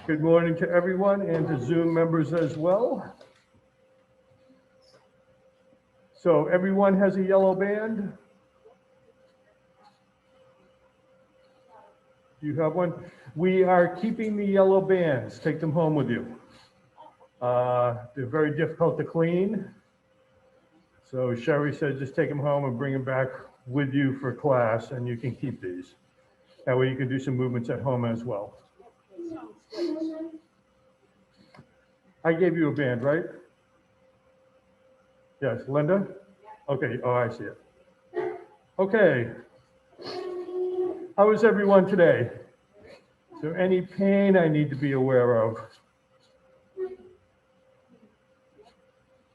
Good morning to everyone and to Zoom members as well. So everyone has a yellow band? Do you have one? We are keeping the yellow bands. Take them home with you. They're very difficult to clean. So Sherry said just take them home and bring them back with you for class, and you can keep these. That way you can do some movements at home as well. I gave you a band, right? Yes, Linda? Okay, oh, I see it. Okay. How is everyone today? Is there any pain I need to be aware of?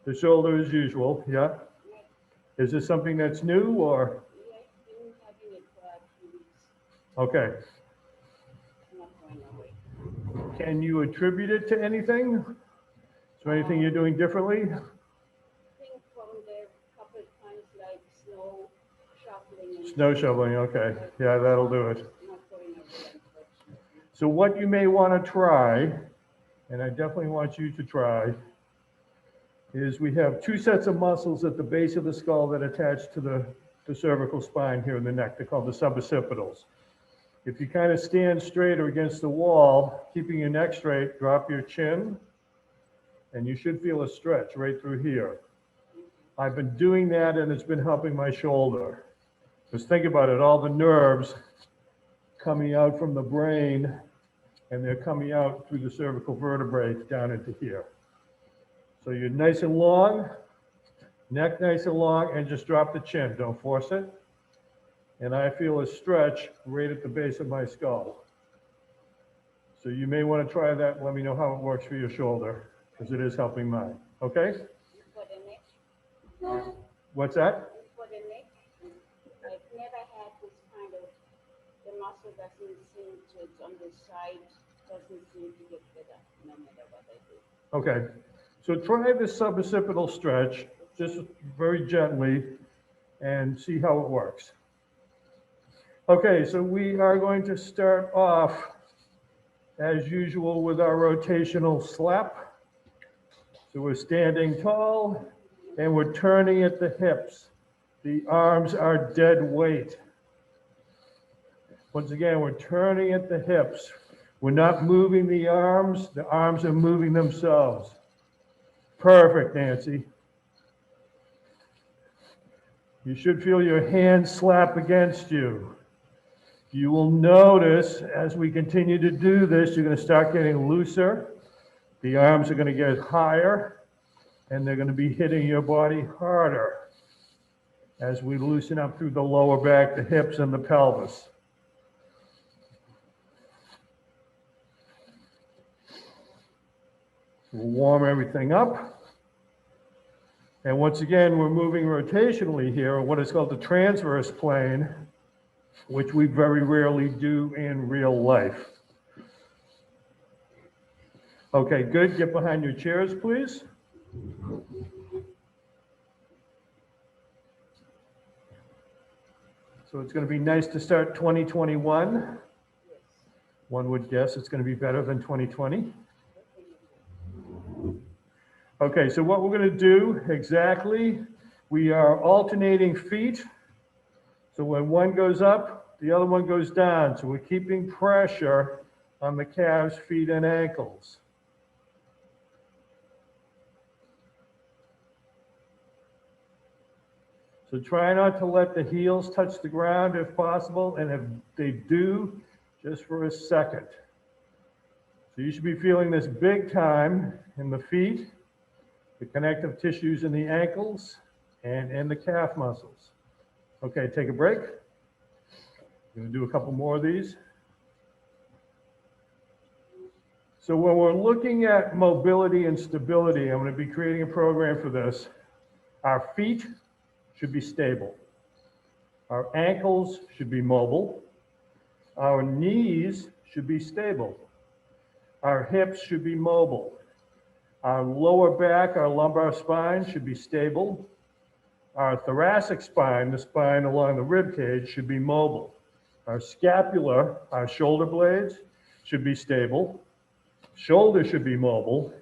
The shoulder as usual, yeah? Is this something that's new or? Okay. Can you attribute it to anything? Is there anything you're doing differently? I think from the couple of times like snow shoveling. Snow shoveling, okay. Yeah, that'll do it. So what you may want to try, and I definitely want you to try, is we have two sets of muscles at the base of the skull that attach to the cervical spine here in the neck. They're called the suboccipitals. If you kind of stand straight or against the wall, keeping your neck straight, drop your chin, and you should feel a stretch right through here. I've been doing that and it's been helping my shoulder. Just think about it, all the nerves coming out from the brain, and they're coming out through the cervical vertebrae down into here. So you're nice and long, neck nice and long, and just drop the chin, don't force it. And I feel a stretch right at the base of my skull. So you may want to try that. Let me know how it works for your shoulder, because it is helping mine. Okay? For the neck? What's that? For the neck, I've never had this kind of, the muscle doesn't seem to, it's on the side, doesn't seem to get better no matter what I do. Okay. So try the suboccipital stretch, just very gently, and see how it works. Okay, so we are going to start off, as usual, with our rotational slap. So we're standing tall, and we're turning at the hips. The arms are dead weight. Once again, we're turning at the hips. We're not moving the arms are moving themselves. Perfect, Nancy. You should feel your hands slap against you. You will notice as we continue to do this, you're going to start getting looser. The arms are going to get higher, and they're going to be hitting your body harder as we loosen up through the lower back, the hips, and the pelvis. We'll warm everything up. And once again, we're moving rotationally here, what is called the transverse plane, which we very rarely do in real life. Okay, good. Get behind your chairs, please. So it's going to be nice to start 2021. One would guess it's going to be better than 2020. Okay, so what we're going to do exactly, we are alternating feet. So when one goes up, the other one goes down. So we're keeping pressure on the calves, feet, and ankles. So try not to let the heels touch the ground if possible, and if they do, just for a second. So you should be feeling this big time in the feet, the connective tissues in the ankles, and in the calf muscles. Okay, take a break. I'm going to do a couple more of these. So when we're looking at mobility and stability, I'm going to be creating a program for this. Our feet should be stable. Our ankles should be mobile. Our knees should be stable. Our hips should be mobile. Our lower back, our lumbar spine should be stable. Our thoracic spine, the spine along the rib cage, should be mobile. Our scapula, our shoulder blades, should be stable. Shoulders should be mobile.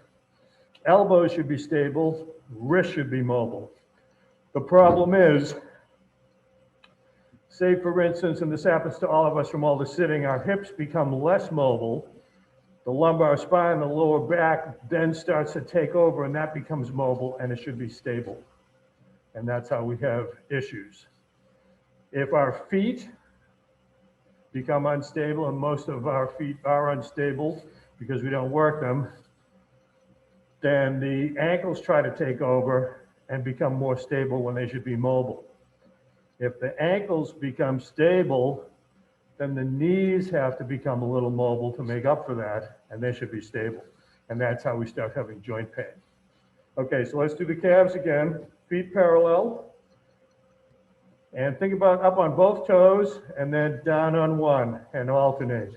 Elbows should be stable. Wrists should be mobile. The problem is, say for instance, and this happens to all of us from all the sitting, our hips become less mobile. The lumbar spine, the lower back then starts to take over, and that becomes mobile, and it should be stable. And that's how we have issues. If our feet become unstable, and most of our feet are unstable because we don't work them, then the ankles try to take over and become more stable when they should be mobile. If the ankles become stable, then the knees have to become a little mobile to make up for that, and they should be stable. And that's how we start having joint pain. Okay, so let's do the calves again. Feet parallel. And think about up on both toes and then down on one and alternate.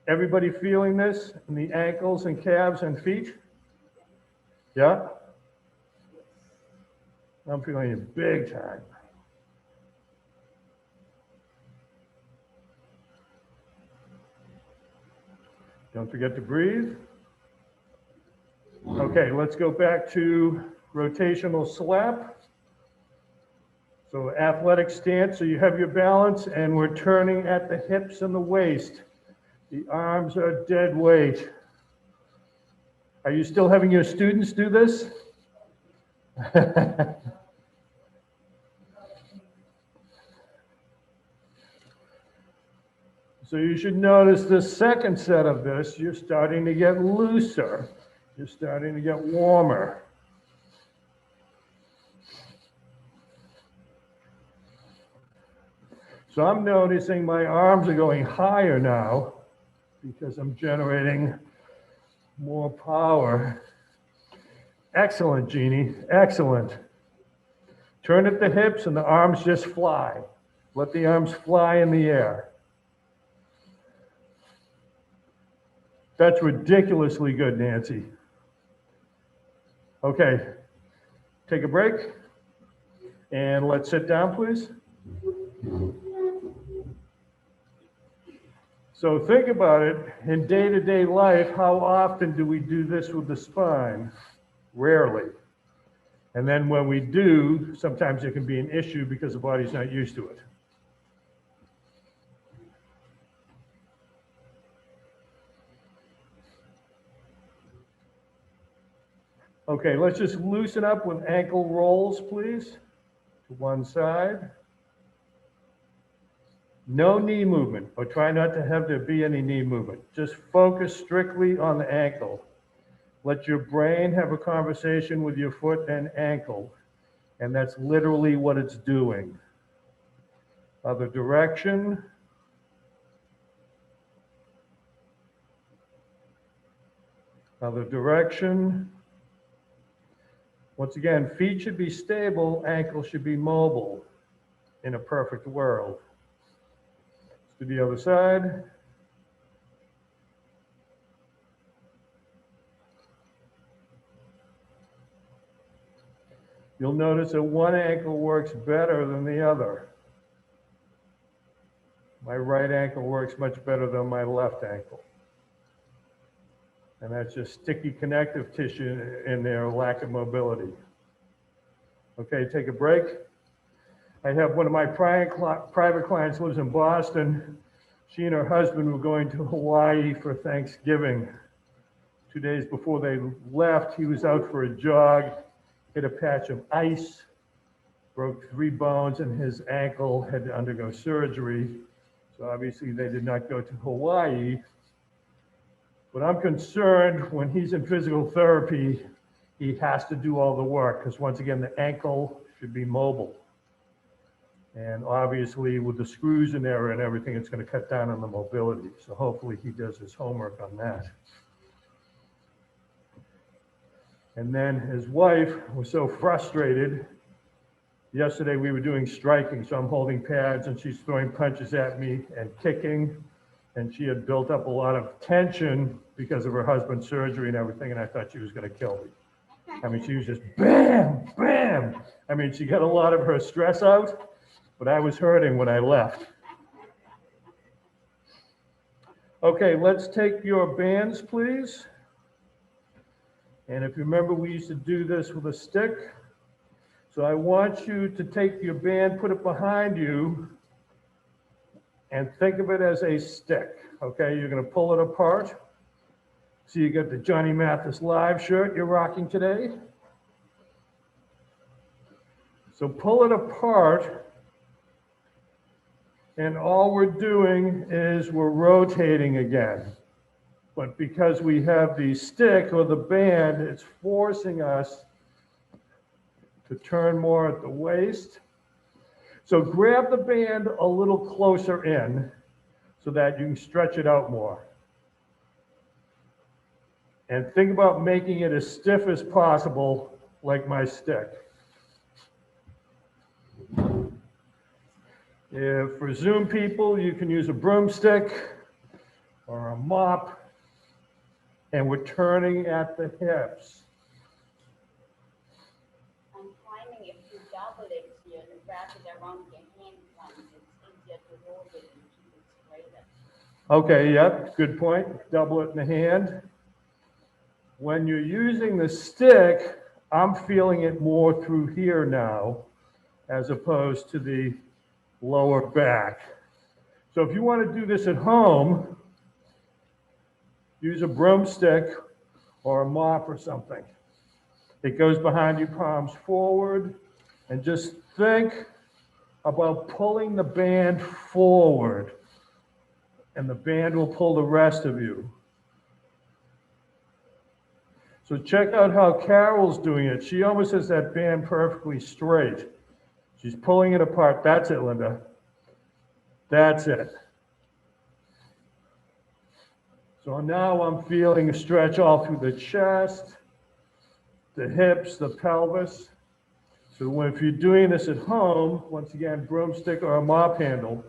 Everybody feeling this in the ankles and calves and feet? Yeah? I'm feeling it big time. Don't forget to breathe. Okay, let's go back to rotational slap. So athletic stance, so you have your balance and we're turning at the hips and the waist. The arms are dead weight. Are you still having your students do this? So you should notice the second set of this, you're starting to get looser. You're starting to get warmer. So I'm noticing my arms are going higher now because I'm generating more power. Excellent, Jeannie, excellent. Turn at the hips and the arms just fly. Let the arms fly in the air. That's ridiculously good, Nancy. Okay, take a break and let's sit down, please. So think about it, in day-to-day life, how often do we do this with the spine? Rarely. And then when we do, sometimes it can be an issue because the body's not used to it. Okay, let's just loosen up with ankle rolls, please, to one side. No knee movement, or try not to have there be any knee movement. Just focus strictly on the ankle. Let your brain have a conversation with your foot and ankle, and that's literally what it's doing. Other direction. Other direction. Once again, feet should be stable, ankles should be mobile in a perfect world. To the other side. You'll notice that one ankle works better than the other. My right ankle works much better than my left ankle. And that's just sticky connective tissue in there, lack of mobility. Okay, take a break. I have one of my private clients lives in Boston. She and her husband were going to Hawaii for Thanksgiving. 2 days before they left, he was out for a jog, hit a patch of ice, broke 3 bones, and his ankle had to undergo surgery. So obviously they did not go to Hawaii. But I'm concerned when he's in physical therapy, he has to do all the work because once again, the ankle should be mobile. And obviously with the screws in there and everything, it's going to cut down on the mobility. So hopefully he does his homework on that. And then his wife was so frustrated. Yesterday we were doing striking, so I'm holding pads and she's throwing punches at me and kicking. And she had built up a lot of tension because of her husband's surgery and everything, and I thought she was going to kill me. I mean, she was just bam, bam. I mean, she got a lot of her stress out, but I was hurting when I left. Okay, let's take your bands, please. And if you remember, we used to do this with a stick. So I want you to take your band, put it behind you, and think of it as a stick. Okay, you're going to pull it apart. So you got the Johnny Mathis Live shirt you're rocking today. So pull it apart, and all we're doing is we're rotating again. But because we have the stick or the band, it's forcing us to turn more at the waist. So grab the band a little closer in so that you can stretch it out more. And think about making it as stiff as possible, like my stick. If for Zoom people, you can use a broomstick or a mop, and we're turning at the hips. I'm finding if you double it here and wrap it around your hand once, it's easier to roll it and keep it straighter. Okay, yep, good point. Double it in the hand. When you're using the stick, I'm feeling it more through here now, as opposed to the lower back. So if you want to do this at home, use a broomstick or a mop or something. It goes behind you, palms forward, and just think about pulling the band forward, and the band will pull the rest of you. So check out how Carol's doing it. She almost has that band perfectly straight. She's pulling it apart. That's it, Linda. That's it. So now I'm feeling a stretch all through the chest, the hips, the pelvis. So if you're doing this at home, once again, broomstick or a mop handle,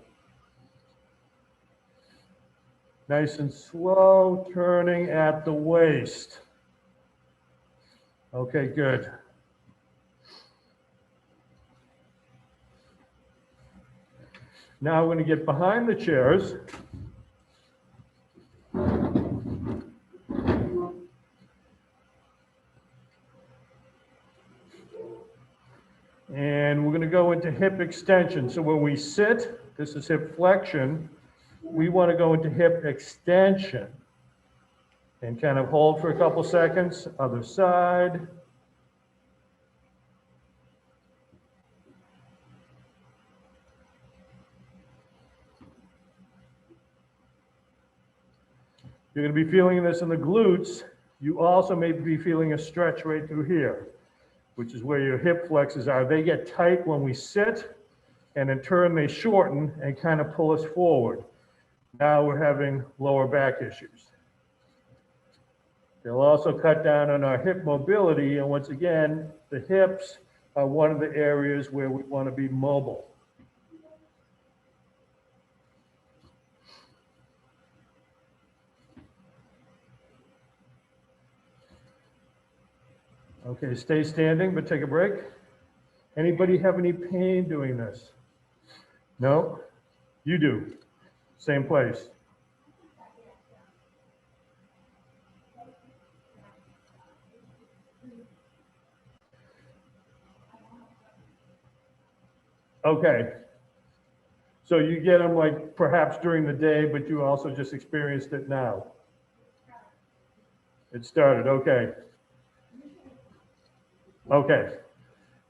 nice and slow, turning at the waist. Okay, good. Now we're going to get behind the chairs. And we're going to go into hip extension. So when we sit, this is hip flexion, we want to go into hip extension. And kind of hold for a couple seconds. Other side. You're going to be feeling this in the glutes. You also may be feeling a stretch right through here, which is where your hip flexors are. They get tight when we sit, and in turn they shorten and kind of pull us forward. Now we're having lower back issues. They'll also cut down on our hip mobility, and once again, the hips are one of the areas where we want to be mobile. Okay, stay standing, but take a break. Anybody have any pain doing this? No? You do. Same place. Okay. So you get them like perhaps during the day, but you also just experienced it now. It started, okay. Okay.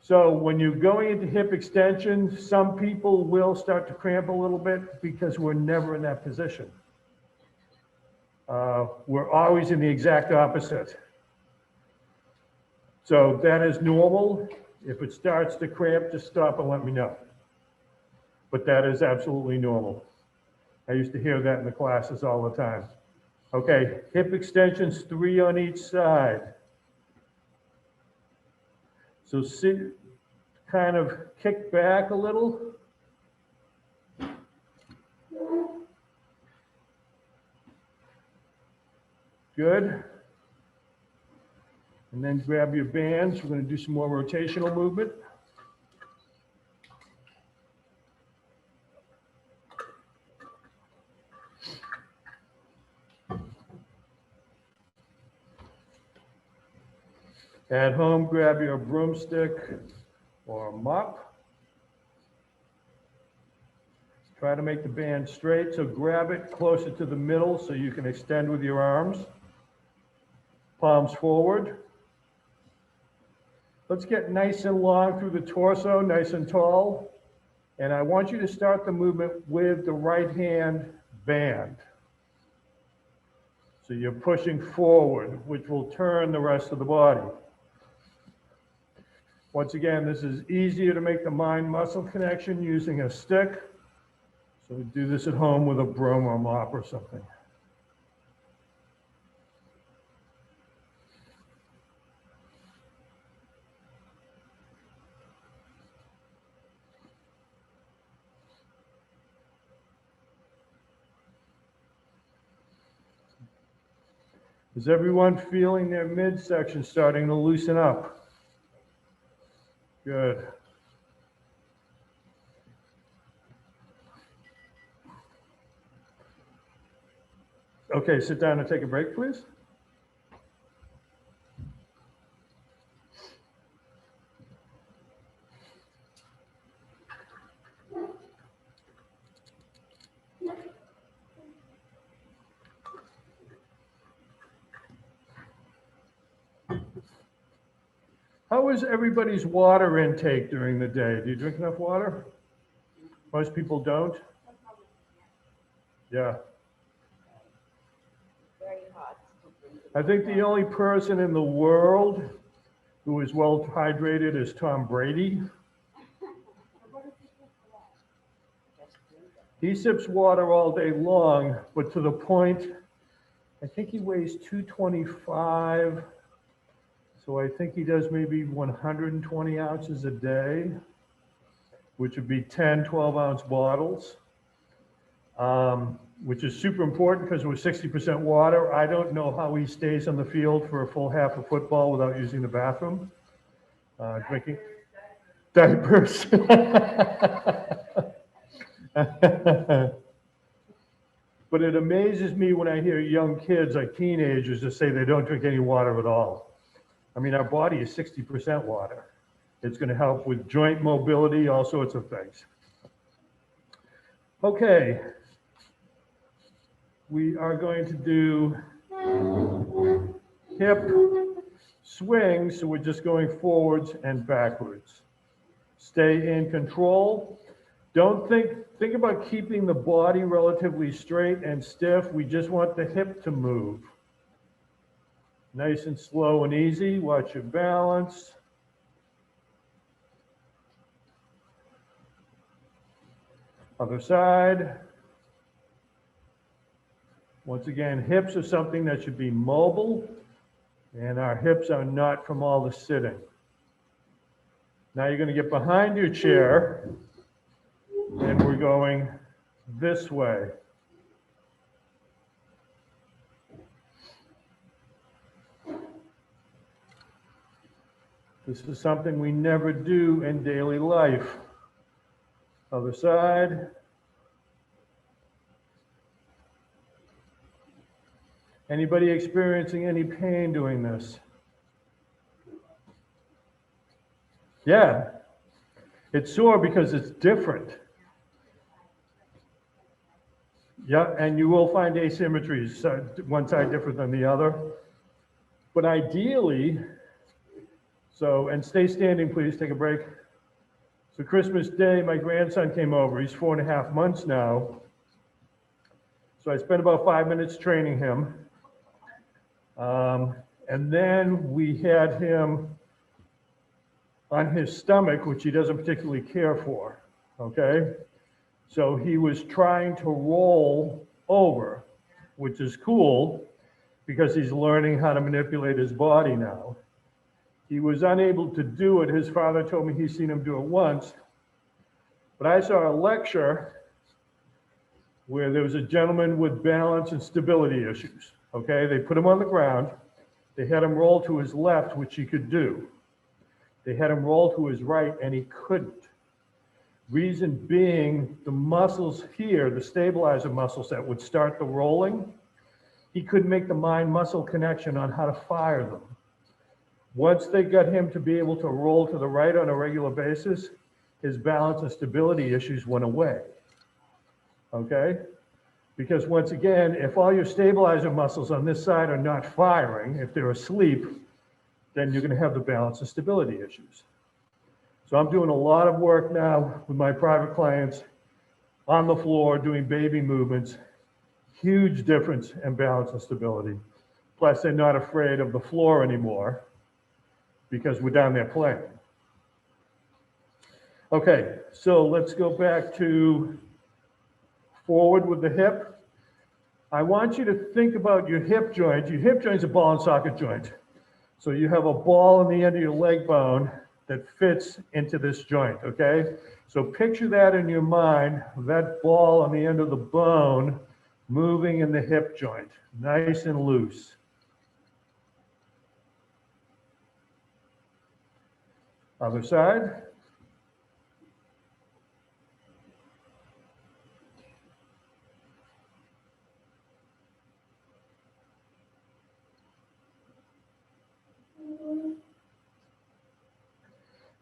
So when you're going into hip extension, some people will start to cramp a little bit because we're never in that position. We're always in the exact opposite. So that is normal. If it starts to cramp, just stop and let me know. But that is absolutely normal. I used to hear that in the classes all the time. Okay, hip extensions, 3 on each side. So see, kind of kick back a little. Good. And then grab your bands. We're going to do some more rotational movement. At home, grab your broomstick or a mop. Try to make the band straight, so grab it closer to the middle so you can extend with your arms. Palms forward. Let's get nice and long through the torso, nice and tall. And I want you to start the movement with the right hand band. So you're pushing forward, which will turn the rest of the body. Once again, this is easier to make the mind-muscle connection using a stick. So do this at home with a broom or mop or something. Is everyone feeling their midsection starting to loosen up? Good. Okay, sit down and take a break, please. How is everybody's water intake during the day? Do you drink enough water? Most people don't. Yeah. Very hot. I think the only person in the world who is well hydrated is Tom Brady. He sips water all day long, but to the point, I think he weighs 225. So I think he does maybe 120 ounces a day, which would be 10, 12-ounce bottles, which is super important because we're 60% water. I don't know how he stays on the field for a full half of football without using the bathroom. Drinking diapers. But it amazes me when I hear young kids, like teenagers, that say they don't drink any water at all. I mean, our body is 60% water. It's going to help with joint mobility, all sorts of things. Okay. We are going to do hip swings, so we're just going forwards and backwards. Stay in control. Don't think about keeping the body relatively straight and stiff. We just want the hip to move. Nice and slow and easy. Watch your balance. Other side. Once again, hips are something that should be mobile, and our hips are not from all the sitting. Now you're going to get behind your chair, and we're going this way. This is something we never do in daily life. Other side. Anybody experiencing any pain doing this? Yeah. It's sore because it's different. Yeah, and you will find asymmetries, one side different than the other. But ideally, and stay standing, please, take a break. So Christmas Day, my grandson came over. He's 4.5 months now. So I spent about 5 minutes training him. And then we had him on his stomach, which he doesn't particularly care for, okay? So he was trying to roll over, which is cool because he's learning how to manipulate his body now. He was unable to do it. His father told me he's seen him do it once. But I saw a lecture where there was a gentleman with balance and stability issues, okay? They put him on the ground. They had him roll to his left, which he could do. They had him roll to his right, and he couldn't. Reason being, the muscles here, the stabilizer muscles that would start the rolling, he couldn't make the mind-muscle connection on how to fire them. Once they got him to be able to roll to the right on a regular basis, his balance and stability issues went away. Okay? Because once again, if all your stabilizer muscles on this side are not firing, if they're asleep, then you're going to have the balance and stability issues. So I'm doing a lot of work now with my private clients on the floor doing baby movements. Huge difference in balance and stability. Plus, they're not afraid of the floor anymore because we're down there playing. Okay, so let's go back to forward with the hip. I want you to think about your hip joint. Your hip joint is a ball and socket joint. So you have a ball on the end of your leg bone that fits into this joint, okay? So picture that in your mind, that ball on the end of the bone moving in the hip joint, nice and loose. Other side.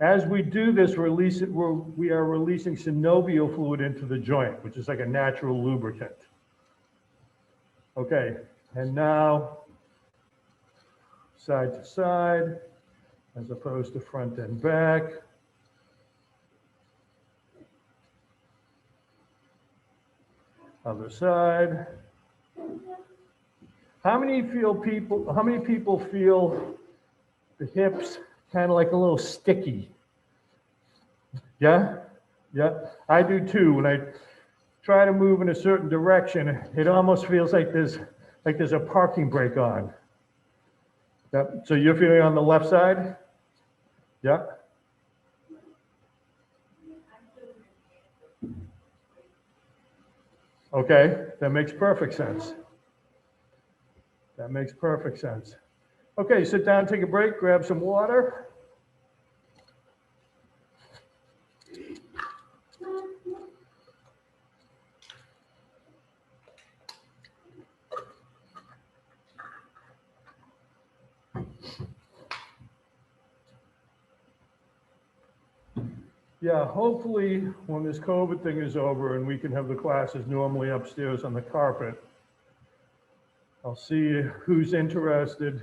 As we do this, we are releasing synovial fluid into the joint, which is like a natural lubricant. Okay, and now side to side, as opposed to front and back. Other side. How many people feel the hips kind of like a little sticky? Yeah? Yeah, I do too. When I try to move in a certain direction, it almost feels like there's a parking brake on. Yep. So you're feeling on the left side? Yeah. Okay, that makes perfect sense. That makes perfect sense. Okay, sit down, take a break, grab some water. Yeah, hopefully when this COVID thing is over and we can have the classes normally upstairs on the carpet, I'll see who's interested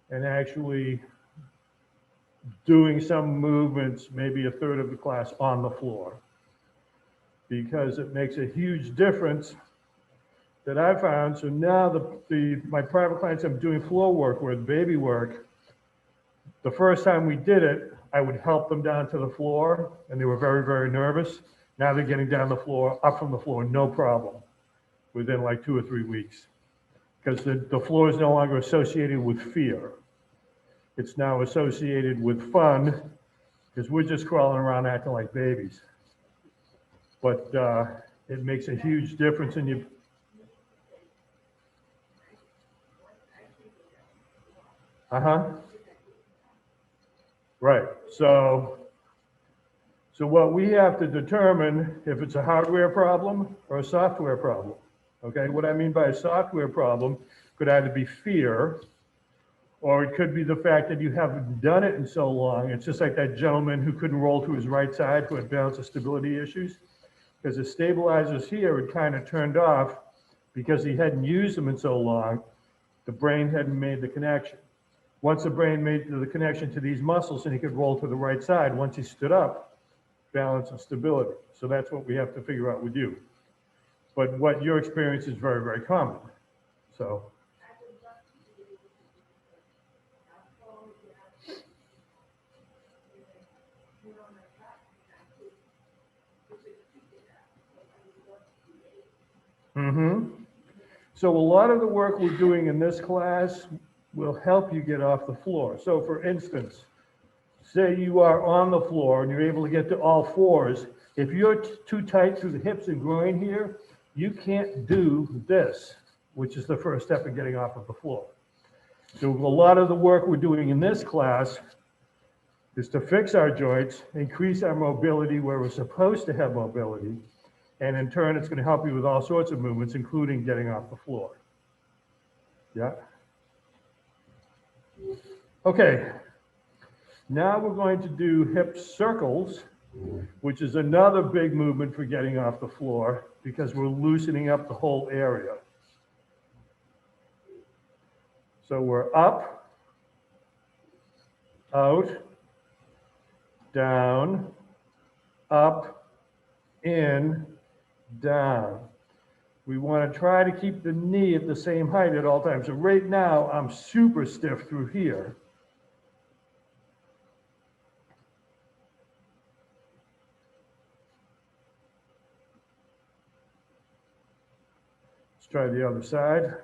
in actually doing some movements, maybe a third of the class on the floor, because it makes a huge difference that I found. So now my private clients I'm doing floor work with, baby work, the first time we did it, I would help them down to the floor, and they were very, very nervous. Now they're getting down the floor, up from the floor, no problem, within like 2 or 3 weeks. Because the floor is no longer associated with fear. It's now associated with fun, because we're just crawling around acting like babies. But it makes a huge difference in you. Right. So what we have to determine if it's a hardware problem or a software problem. Okay. What I mean by a software problem could either be fear, or it could be the fact that you haven't done it in so long. It's just like that gentleman who couldn't roll to his right side who had balance and stability issues, because the stabilizers here had kind of turned off because he hadn't used them in so long. The brain hadn't made the connection. Once the brain made the connection to these muscles and he could roll to the right side, once he stood up, balance and stability. So that's what we have to figure out with you. But what your experience is very, very common. So. So a lot of the work we're doing in this class will help you get off the floor. So for instance, say you are on the floor and you're able to get to all fours. If you're too tight through the hips and groin here, you can't do this, which is the first step in getting off of the floor. So a lot of the work we're doing in this class is to fix our joints, increase our mobility where we're supposed to have mobility, and in turn, it's going to help you with all sorts of movements, including getting off the floor. Yeah? Okay, now we're going to do hip circles, which is another big movement for getting off the floor because we're loosening up the whole area. So we're up, out, down, up, in, down. We want to try to keep the knee at the same height at all times. So right now, I'm super stiff through here. Let's try the other side.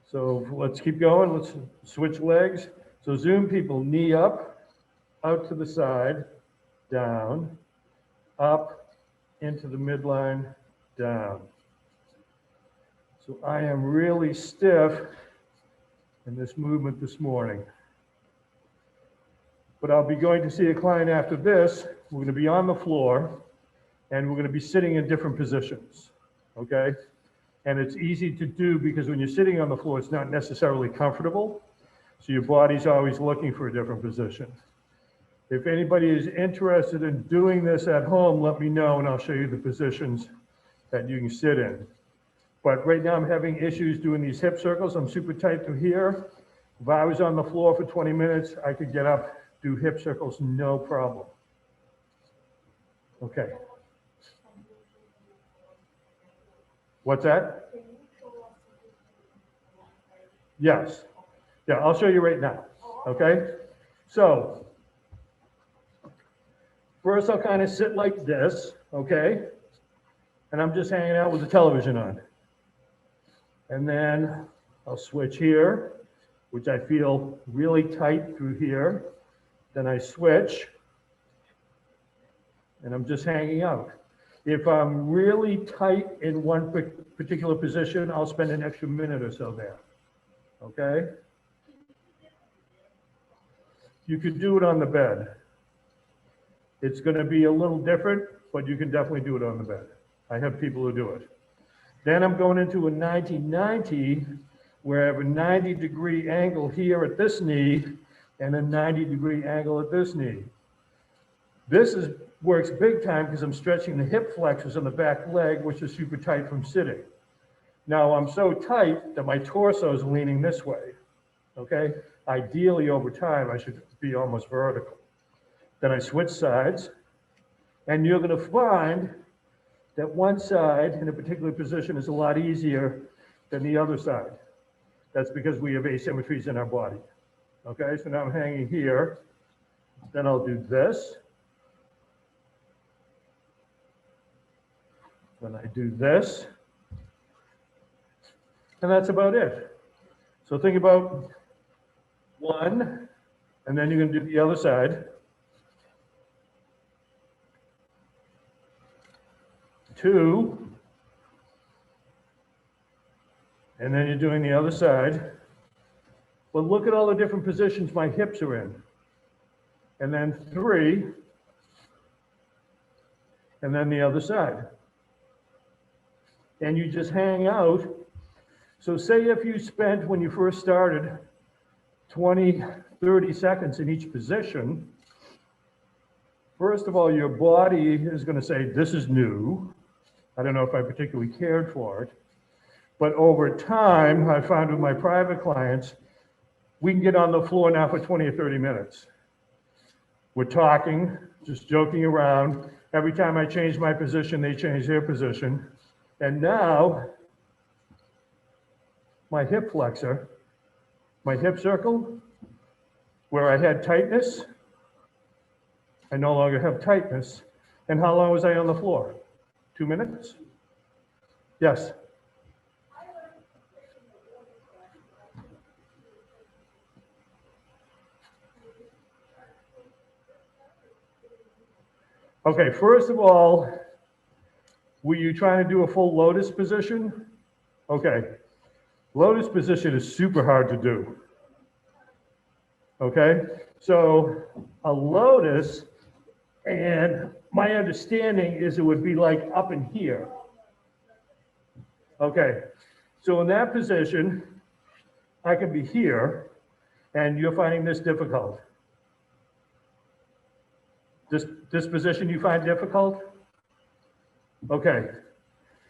So let's keep going. Let's switch legs. So zoom people, knee up, out to the side, down, up, into the midline, down. So I am really stiff in this movement this morning. But I'll be going to see a client after this. We're going to be on the floor, and we're going to be sitting in different positions, okay? And it's easy to do because when you're sitting on the floor, it's not necessarily comfortable. So your body's always looking for a different position. If anybody is interested in doing this at home, let me know and I'll show you the positions that you can sit in. But right now I'm having issues doing these hip circles. I'm super tight through here. If I was on the floor for 20 minutes, I could get up, do hip circles, no problem. Okay. What's that? Yes. Yeah, I'll show you right now. Okay? So, first I'll kind of sit like this, okay? And I'm just hanging out with the television on. And then I'll switch here, which I feel really tight through here. Then I switch, and I'm just hanging out. If I'm really tight in one particular position, I'll spend an extra minute or so there, okay? You could do it on the bed. It's gonna be a little different, but you can definitely do it on the bed. I have people who do it. Then I'm going into a 90-90, where I have a 90-degree angle here at this knee and a 90-degree angle at this knee. This works big time because I'm stretching the hip flexors on the back leg, which is super tight from sitting. Now I'm so tight that my torso is leaning this way, okay? Ideally over time, I should be almost vertical. Then I switch sides, and you're gonna find that one side in a particular position is a lot easier than the other side. That's because we have asymmetries in our body. Okay, so now I'm hanging here. Then I'll do this. Then I do this. And that's about it. So think about one, and then you're going to do the other side. Two, and then you're doing the other side. But look at all the different positions my hips are in. And then three, and then the other side. And you just hang out. So say if you spent, when you first started, 20, 30 seconds in each position, first of all, your body is going to say, this is new. I don't know if I particularly cared for it. But over time, I found with my private clients, we can get on the floor now for 20 or 30 minutes. We're talking, just joking around. Every time I change my position, they change their position. And now, my hip flexor, my hip circle, where I had tightness, I no longer have tightness. And how long was I on the floor? 2 minutes? Yes. Okay, first of all, were you trying to do a full lotus position? Okay, Lotus position is super hard to do. Okay, so a lotus, and my understanding is it would be like up in here. Okay, so in that position, I can be here, and you're finding this difficult. This position you find difficult? Okay,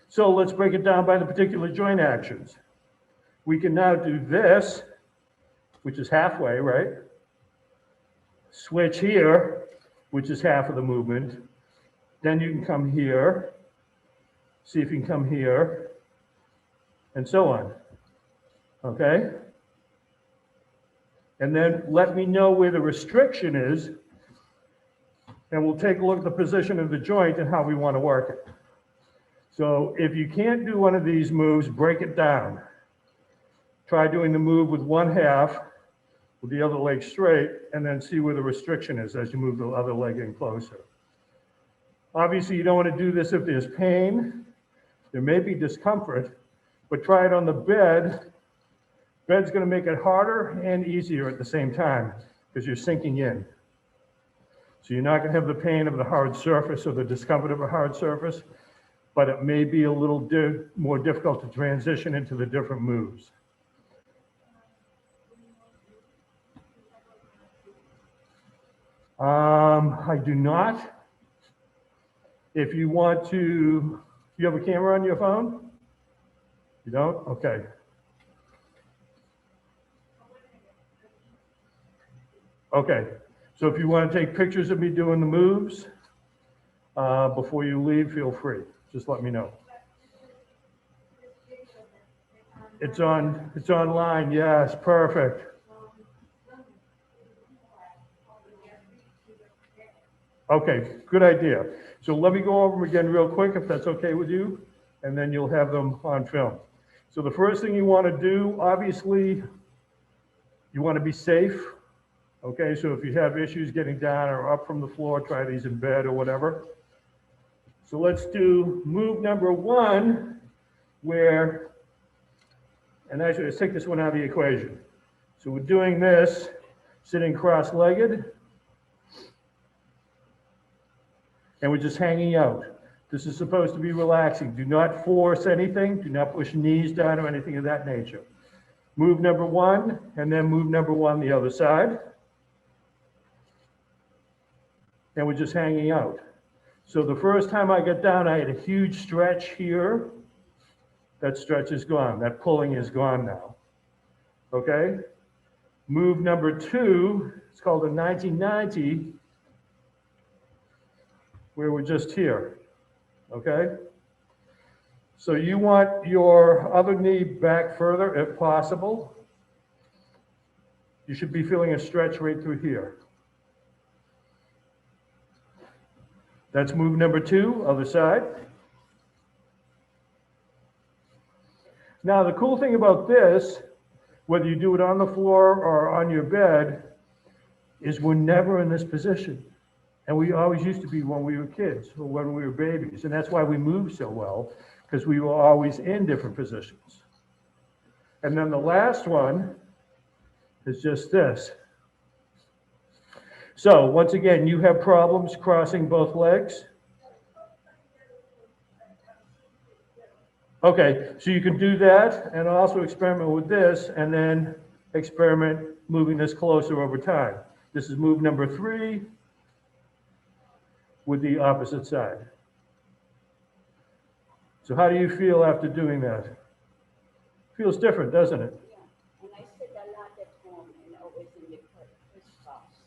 so let's break it down by the particular joint actions. We can now do this, which is halfway, right? Switch here, which is half of the movement. Then you can come here, see if you can come here, and so on. Okay? And then let me know where the restriction is, and we'll take a look at the position of the joint and how we want to work it. So if you can't do one of these moves, break it down. Try doing the move with one half, with the other leg straight, and then see where the restriction is as you move the other leg in closer. Obviously, you don't want to do this if there's pain. There may be discomfort, but try it on the bed. Bed's going to make it harder and easier at the same time because you're sinking in. So you're not going to have the pain of the hard surface or the discomfort of a hard surface, but it may be a little more difficult to transition into the different moves. I do not. If you want to, you have a camera on your phone? You don't? Okay. Okay. So if you want to take pictures of me doing the moves before you leave, feel free. Just let me know. It's online. Yes, perfect. Okay, good idea. So let me go over them again real quick, if that's okay with you, and then you'll have them on film. So the first thing you want to do, obviously, you want to be safe. Okay, so if you have issues getting down or up from the floor, try these in bed or whatever. So let's do move number one, where, and actually let's take this one out of the equation. So we're doing this sitting cross-legged, and we're just hanging out. This is supposed to be relaxing. Do not force anything. Do not push knees down or anything of that nature. Move number one, and then move number one the other side. And we're just hanging out. So the first time I got down, I had a huge stretch here. That stretch is gone. That pulling is gone now. Okay? Move number two, it's called a 1990, where we're just here. Okay? So you want your other knee back further if possible. You should be feeling a stretch right through here. That's move number two, other side. Now, the cool thing about this, whether you do it on the floor or on your bed, is we're never in this position. And we always used to be when we were kids or when we were babies. And that's why we moved so well, because we were always in different positions. And then the last one is just this. So once again, you have problems crossing both legs? Okay, so you can do that and also experiment with this and then experiment moving this closer over time. This is move number three with the opposite side. So how do you feel after doing that? Feels different, doesn't it? Yeah, and I sit a lot at home and always in the crisscross.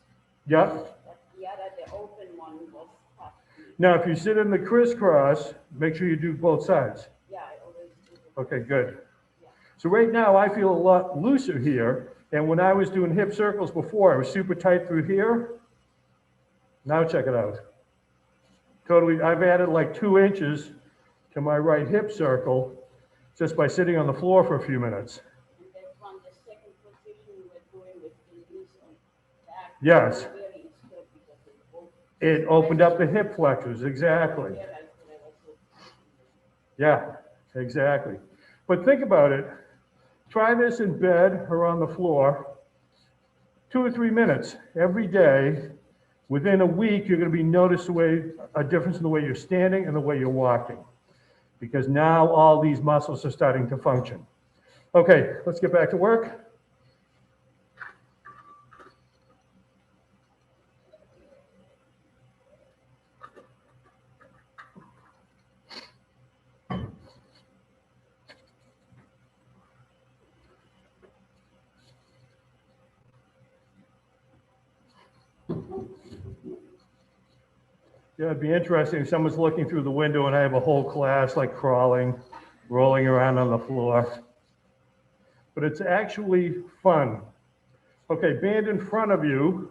Yep. The other, the open one was tough. Now, if you sit in the crisscross, make sure you do both sides. Yeah, I always do. Okay, good. Yeah. So right now, I feel a lot looser here. And when I was doing hip circles before, I was super tight through here. Now check it out. Totally, I've added like 2 inches to my right hip circle just by sitting on the floor for a few minutes. And that's one, the second position we're doing with the knees on back. Yes. Really is good because It opened up the hip flexors, exactly. realized that I was so Yeah, exactly. But think about it. Try this in bed or on the floor, 2 or 3 minutes every day. Within a week, you're going to be noticing a difference in the way you're standing and the way you're walking, because now all these muscles are starting to function. Okay, let's get back to work. Yeah, it'd be interesting if someone's looking through the window and I have a whole class like crawling, rolling around on the floor. But it's actually fun. Okay, band in front of you,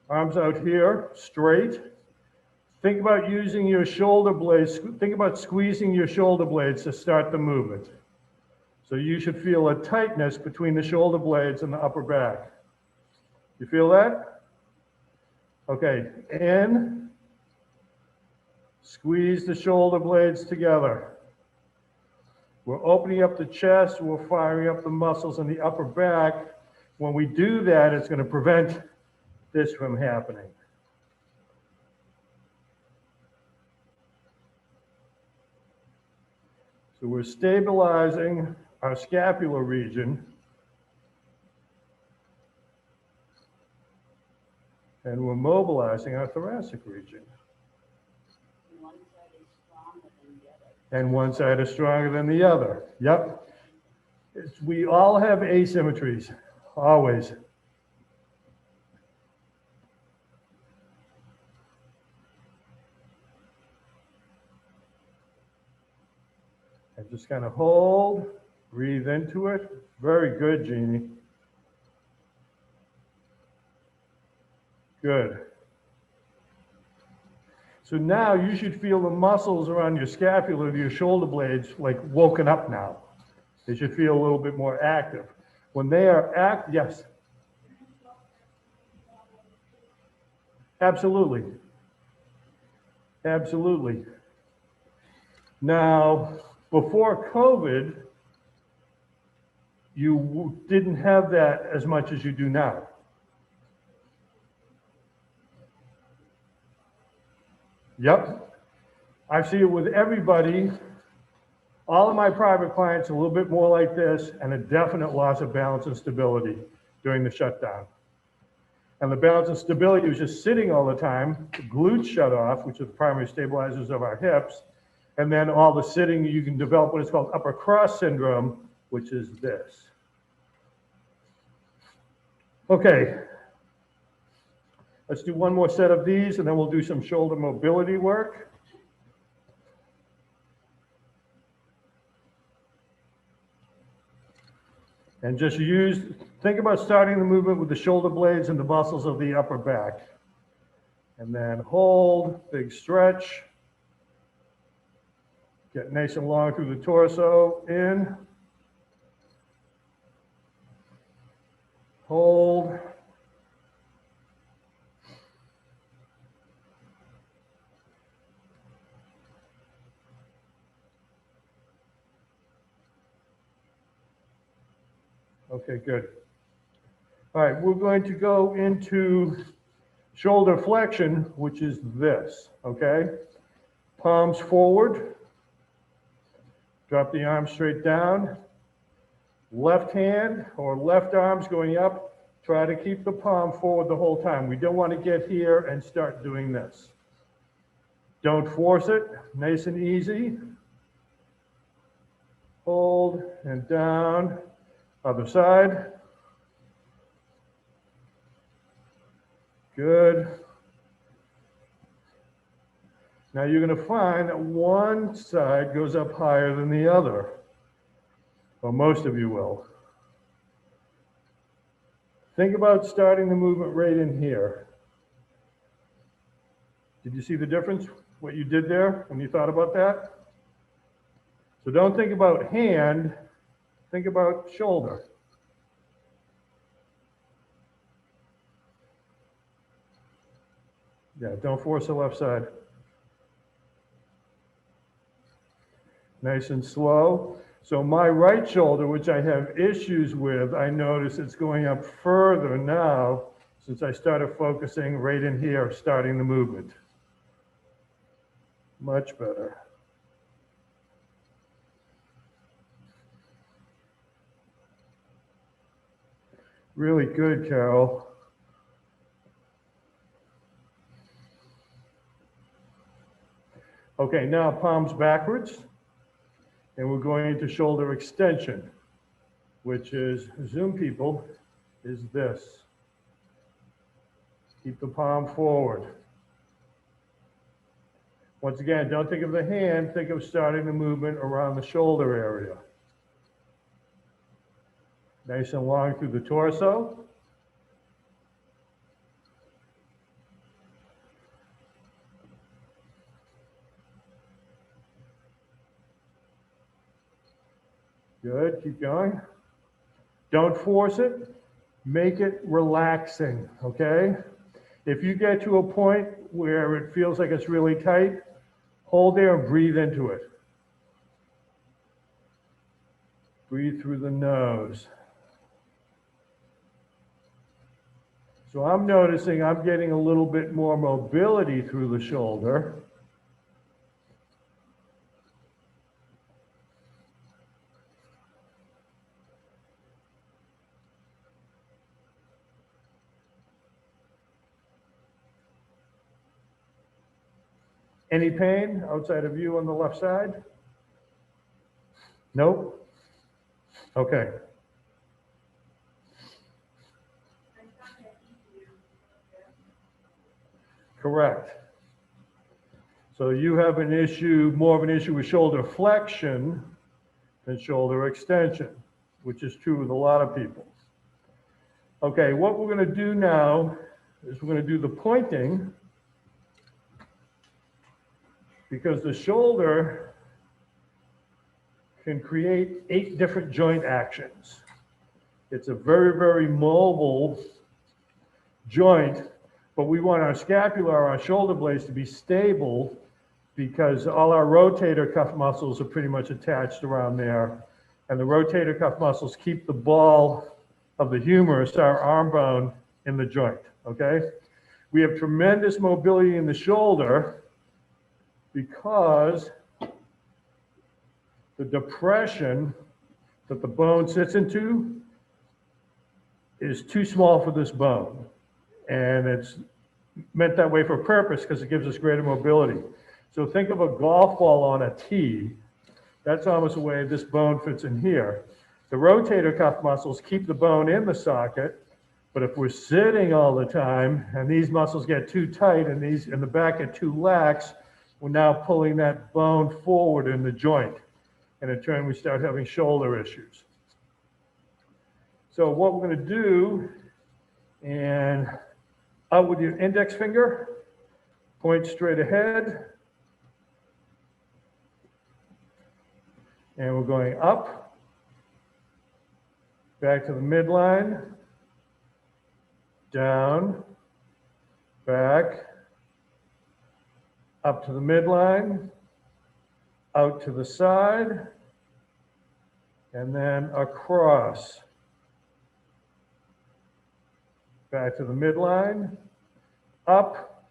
arms out here, straight. Think about using your shoulder blades. Think about squeezing your shoulder blades to start the movement. So you should feel a tightness between the shoulder blades and the upper back. You feel that? Okay, in. Squeeze the shoulder blades together. We're opening up the chest, we're firing up the muscles in the upper back. When we do that, it's going to prevent this from happening. So we're stabilizing our scapular region, and we're mobilizing our thoracic region. And one side is stronger than the other. Yep. We all have asymmetries, always. And just kind of hold, breathe into it. Very good, Jeannie. Good. So now you should feel the muscles around your scapula, your shoulder blades, like woken up now. They should feel a little bit more active. When they are yes. Absolutely. Absolutely. Now, before COVID, you didn't have that as much as you do now. Yep. I see it with everybody. All of my private clients are a little bit more like this, and a definite loss of balance and stability during the shutdown. And the balance and stability was just sitting all the time, the glutes shut off, which are the primary stabilizers of our hips, and then all the sitting, you can develop what is called upper cross syndrome, which is this. Okay, let's do one more set of these, and then we'll do some shoulder mobility work. And just think about starting the movement with the shoulder blades and the muscles of the upper back. And then hold, big stretch. Get nice and long through the torso, in. Hold. Okay, good. All right, we're going to go into shoulder flexion, which is this, okay? Palms forward. Drop the arms straight down. Left hand or left arms going up. Try to keep the palm forward the whole time. We don't want to get here and start doing this. Don't force it. Nice and easy. Hold and down. Other side. Good. Now you're going to find that one side goes up higher than the other. Well, most of you will. Think about starting the movement right in here. Did you see the difference, what you did there when you thought about that? So don't think about hand, think about shoulder. Yeah, don't force the left side. Nice and slow. So my right shoulder, which I have issues with, I notice it's going up further now since I started focusing right in here, starting the movement. Much better. Really good, Carol. Okay, now palms backwards, and we're going into shoulder extension, which is, Zoom people, is this. Keep the palm forward. Once again, don't think of the hand, think of starting the movement around the shoulder area. Nice and long through the torso. Good, keep going. Don't force it, make it relaxing, okay? If you get to a point where it feels like it's really tight, hold there and breathe into it. Breathe through the nose. So I'm noticing I'm getting a little bit more mobility through the shoulder. Any pain outside of you on the left side? Nope? Okay. Correct. So you have an issue, more of an issue with shoulder flexion than shoulder extension, which is true with a lot of people. Okay, what we're going to do now is we're going to do the pointing, because the shoulder can create 8 different joint actions. It's a very, very mobile joint, but we want our scapula, our shoulder blades to be stable because all our rotator cuff muscles are pretty much attached around there. And the rotator cuff muscles keep the ball of the humerus, our arm bone, in the joint, okay? We have tremendous mobility in the shoulder because the depression that the bone sits into is too small for this bone. And it's meant that way for a purpose because it gives us greater mobility. So think of a golf ball on a tee. That's almost the way this bone fits in here. The rotator cuff muscles keep the bone in the socket, but if we're sitting all the time and these muscles get too tight and these in the back get too lax, we're now pulling that bone forward in the joint. And in turn, we start having shoulder issues. So what we're going to do, and out with your index finger, point straight ahead. And we're going up, back to the midline, down, back, up to the midline, out to the side, and then across. Back to the midline, up,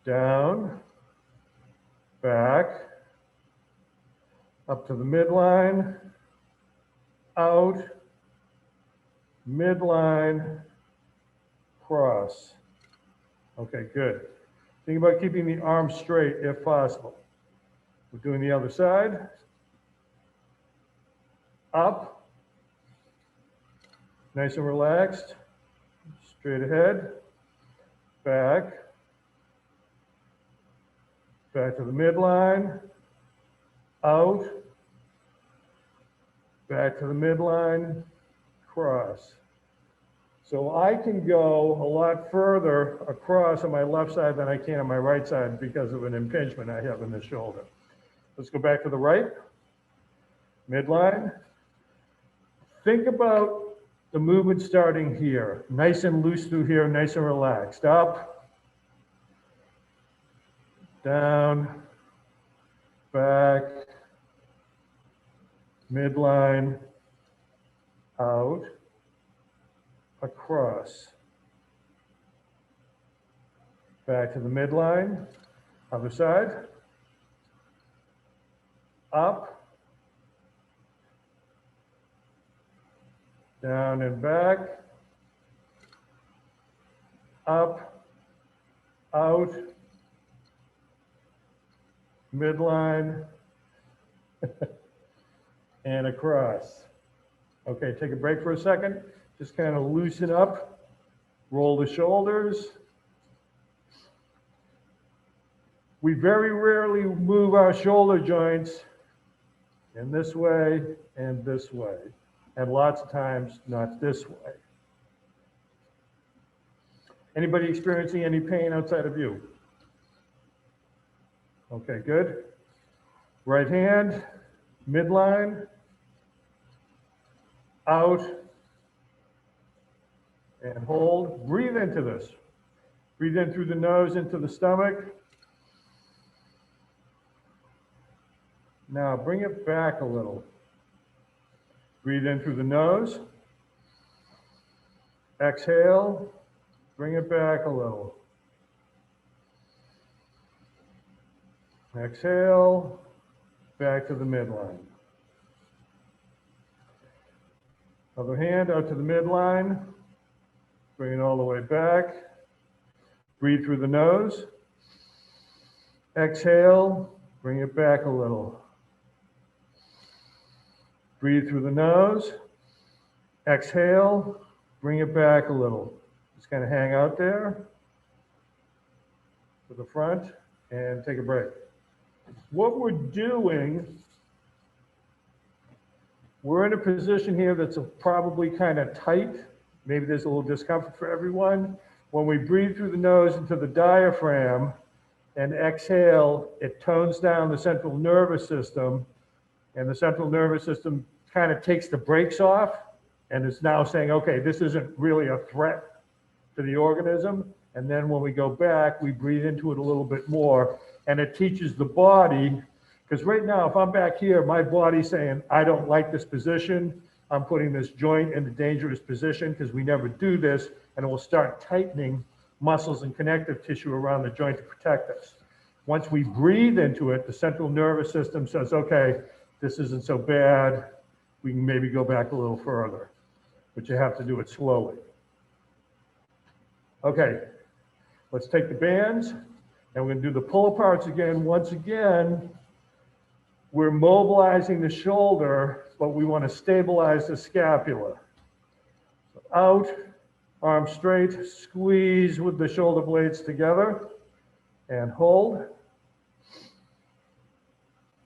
down, back, up to the midline, out, midline, cross. Okay, good. Think about keeping the arms straight if possible. We're doing the other side. Up, nice and relaxed, straight ahead, back, back to the midline, out, back to the midline, cross. So I can go a lot further across on my left side than I can on my right side because of an impingement I have in the shoulder. Let's go back to the right, midline. Think about the movement starting here, nice and loose through here, nice and relaxed. Up, down, back, midline, out, across. Back to the midline, other side, up, down and back, up, out, midline, and across. Okay, take a break for a second. Just kind of loosen up, roll the shoulders. We very rarely move our shoulder joints in this way and this way, and lots of times not this way. Anybody experiencing any pain outside of you? Okay, good. Right hand, midline, out, and hold. Breathe into this. Breathe in through the nose into the stomach. Now bring it back a little. Breathe in through the nose. Exhale. Bring it back a little. Exhale. Back to the midline. Other hand out to the midline. Bring it all the way back. Breathe through the nose. Exhale. Bring it back a little. Breathe through the nose. Exhale. Bring it back a little. Just kind of hang out there to the front and take a break. What we're doing, we're in a position here that's probably kind of tight. Maybe there's a little discomfort for everyone. When we breathe through the nose into the diaphragm and exhale, it tones down the central nervous system, and the central nervous system kind of takes the brakes off and is now saying, okay, this isn't really a threat to the organism. And then when we go back, we breathe into it a little bit more, and it teaches the body, because right now, if I'm back here, my body's saying, I don't like this position. I'm putting this joint in a dangerous position because we never do this, and it will start tightening muscles and connective tissue around the joint to protect us. Once we breathe into it, the central nervous system says, okay, this isn't so bad. We can maybe go back a little further, but you have to do it slowly. Okay, let's take the bands, and we're going to do the pull aparts again. Once again, we're mobilizing the shoulder, but we want to stabilize the scapula. Out, arm straight, squeeze with the shoulder blades together, and hold.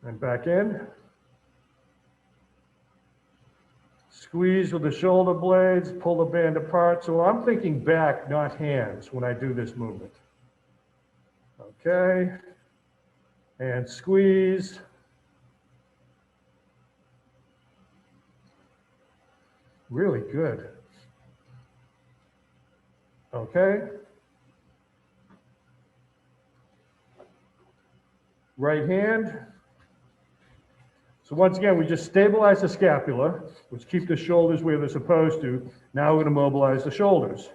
And back in. Squeeze with the shoulder blades, pull the band apart. So I'm thinking back, not hands, when I do this movement. Okay. And squeeze. Really good. Okay. Right hand. So once again, we just stabilize the scapula, which keep the shoulders where they're supposed to. Now we're going to mobilize the shoulders.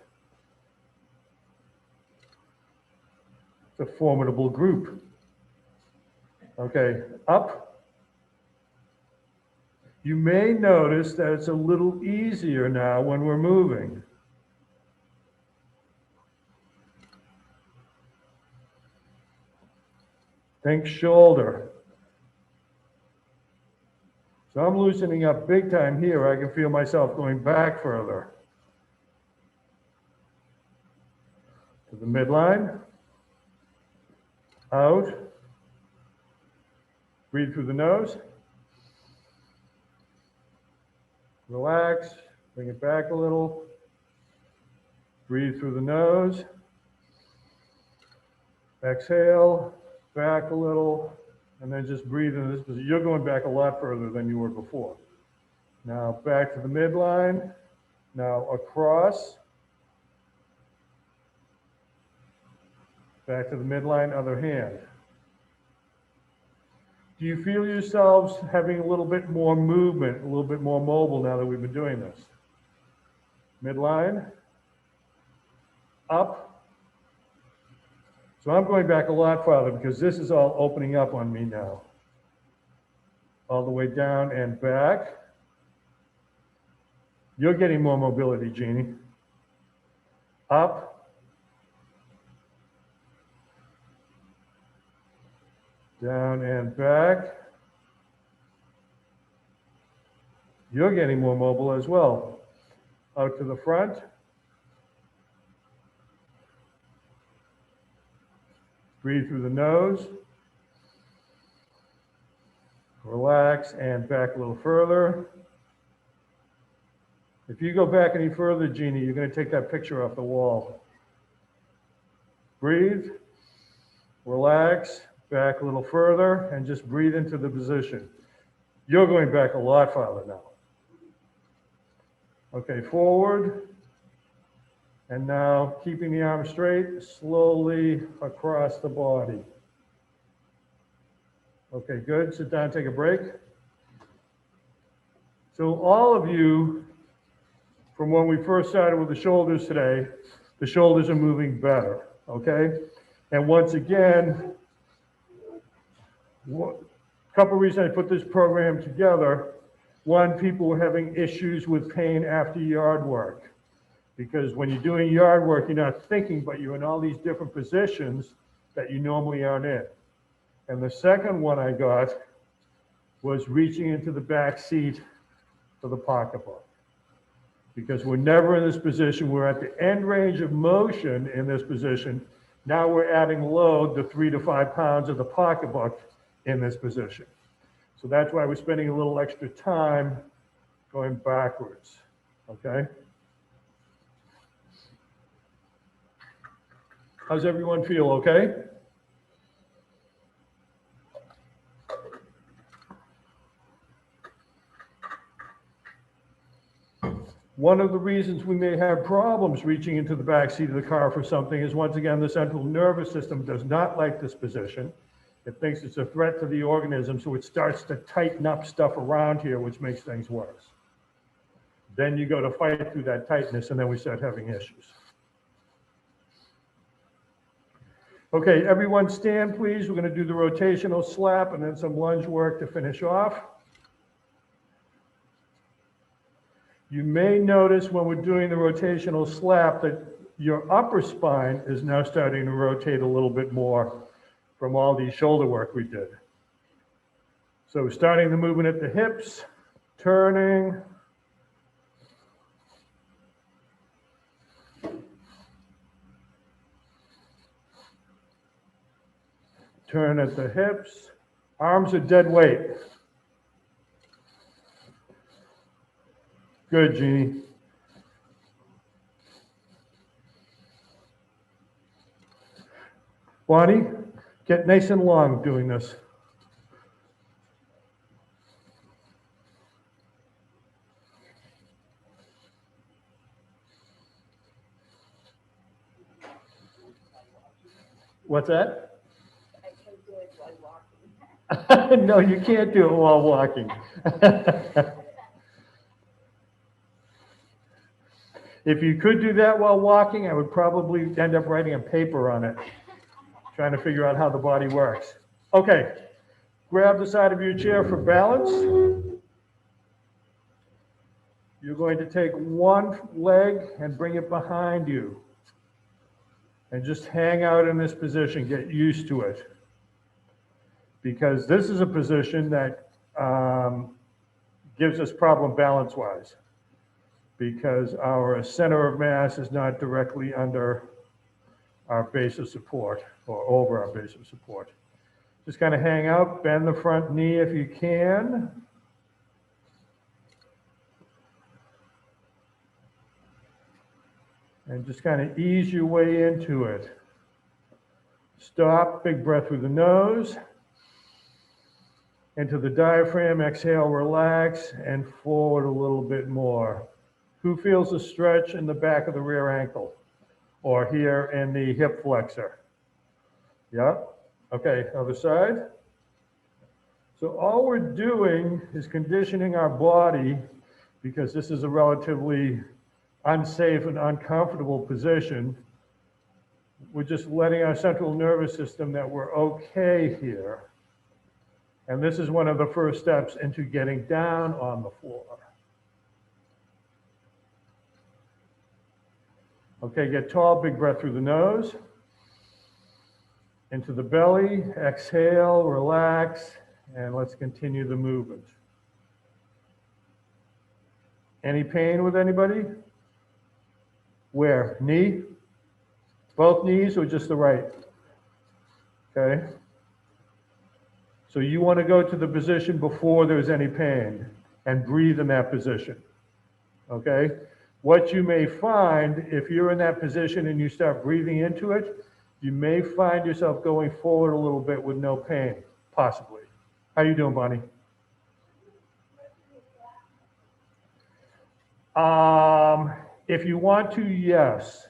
It's a formidable group. Okay, up. You may notice that it's a little easier now when we're moving. Think shoulder. So I'm loosening up big time here. I can feel myself going back further. To the midline. Out. Breathe through the nose. Relax. Bring it back a little. Breathe through the nose. Exhale. Back a little. And then just breathe in this position. You're going back a lot further than you were before. Now back to the midline. Now across. Back to the midline, other hand. Do you feel yourselves having a little bit more movement, a little bit more mobile now that we've been doing this? Midline, up. So I'm going back a lot farther because this is all opening up on me now. All the way down and back. You're getting more mobility, Jeannie. Up. Down and back. You're getting more mobile as well. Out to the front. Breathe through the nose. Relax and back a little further. If you go back any further, Jeannie, you're going to take that picture off the wall. Breathe. Relax. Back a little further and just breathe into the position. You're going back a lot farther now. Okay, forward. And now keeping the arm straight, slowly across the body. Okay, good. Sit down, take a break. So all of you, from when we first started with the shoulders today, the shoulders are moving better, okay? And once again, a couple reasons I put this program together. One, people were having issues with pain after yard work. Because when you're doing yard work, you're not thinking, but you're in all these different positions that you normally aren't in. And the second one I got was reaching into the back seat for the pocketbook. Because we're never in this position. We're at the end range of motion in this position. Now we're adding load, the 3 to 5 pounds of the pocketbook in this position. So that's why we're spending a little extra time going backwards, okay? How's everyone feel, okay? One of the reasons we may have problems reaching into the back seat of the car for something is, once again, the central nervous system does not like this position. It thinks it's a threat to the organism, so it starts to tighten up stuff around here, which makes things worse. Then you go to fight through that tightness, and then we start having issues. Okay, everyone stand, please. We're going to do the rotational slap and then some lunge work to finish off. You may notice when we're doing the rotational slap that your upper spine is now starting to rotate a little bit more from all the shoulder work we did. So starting the movement at the hips, turning. Turn at the hips. Arms are dead weight. Good, Jeannie. Bonnie, get nice and long doing this. What's that? No, you can't do it while walking. If you could do that while walking, I would probably end up writing a paper on it, trying to figure out how the body works. Okay, grab the side of your chair for balance. You're going to take one leg and bring it behind you. And just hang out in this position, get used to it. Because this is a position that gives us problem balance-wise. Because our center of mass is not directly under our base of support or over our base of support. Just kind of hang out, bend the front knee if you can. And just kind of ease your way into it. Stop, big breath through the nose. Into the diaphragm, exhale, relax, and forward a little bit more. Who feels a stretch in the back of the rear ankle or here in the hip flexor? Yeah? Okay, other side. So all we're doing is conditioning our body, because this is a relatively unsafe and uncomfortable position. We're just letting our central nervous system that we're okay here. And this is one of the first steps into getting down on the floor. Okay, get tall, big breath through the nose. Into the belly, exhale, relax, and let's continue the movement. Any pain with anybody? Where? Knee? Both knees or just the right? Okay. So you want to go to the position before there's any pain and breathe in that position. Okay. What you may find if you're in that position and you start breathing into it, you may find yourself going forward a little bit with no pain, possibly. How you doing, Bonnie? If you want to, yes.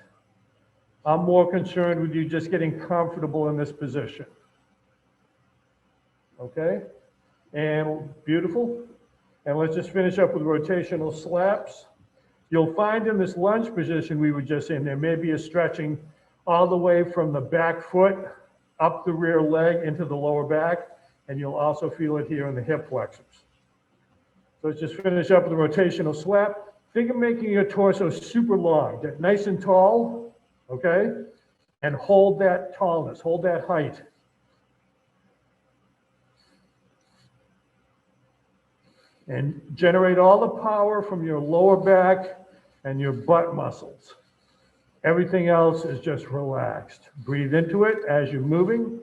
I'm more concerned with you just getting comfortable in this position. Okay? And beautiful. And let's just finish up with rotational slaps. You'll find in this lunge position we were just in, there may be a stretching all the way from the back foot up the rear leg into the lower back, and you'll also feel it here in the hip flexors. So let's just finish up with the rotational slap. Think of making your torso super long, get nice and tall, okay? And hold that tallness, hold that height. And generate all the power from your lower back and your butt muscles. Everything else is just relaxed. Breathe into it as you're moving.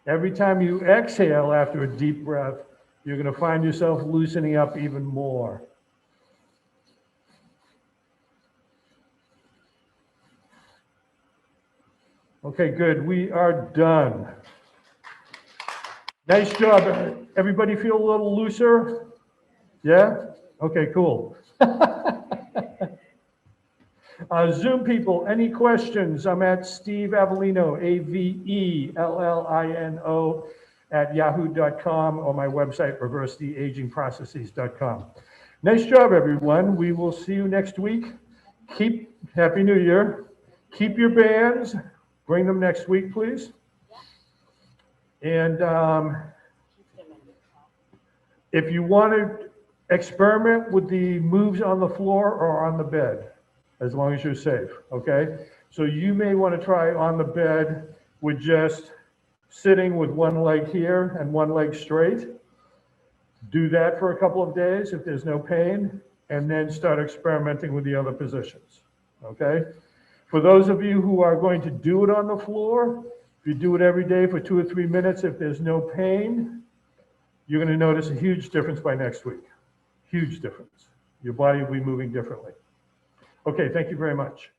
Every time you exhale after a deep breath, you're going to find yourself loosening up even more. Okay, good. We are done. Nice job. Everybody feel a little looser? Yeah? Okay, cool. Zoom people, any questions? I'm at Steve Avellino, AVELLINO, at yahoo.com, or my website, reversetheagingprocesses.com. Nice job, everyone. We will see you next week. Happy New Year. Keep your bands. Bring them next week, please. And if you want to experiment with the moves on the floor or on the bed, as long as you're safe, okay? So you may want to try on the bed with just sitting with one leg here and one leg straight. Do that for a couple of days if there's no pain, and then start experimenting with the other positions, okay? For those of you who are going to do it on the floor, if you do it every day for 2 or 3 minutes, if there's no pain, you're going to notice a huge difference by next week. Huge difference. Your body will be moving differently. Okay, thank you very much.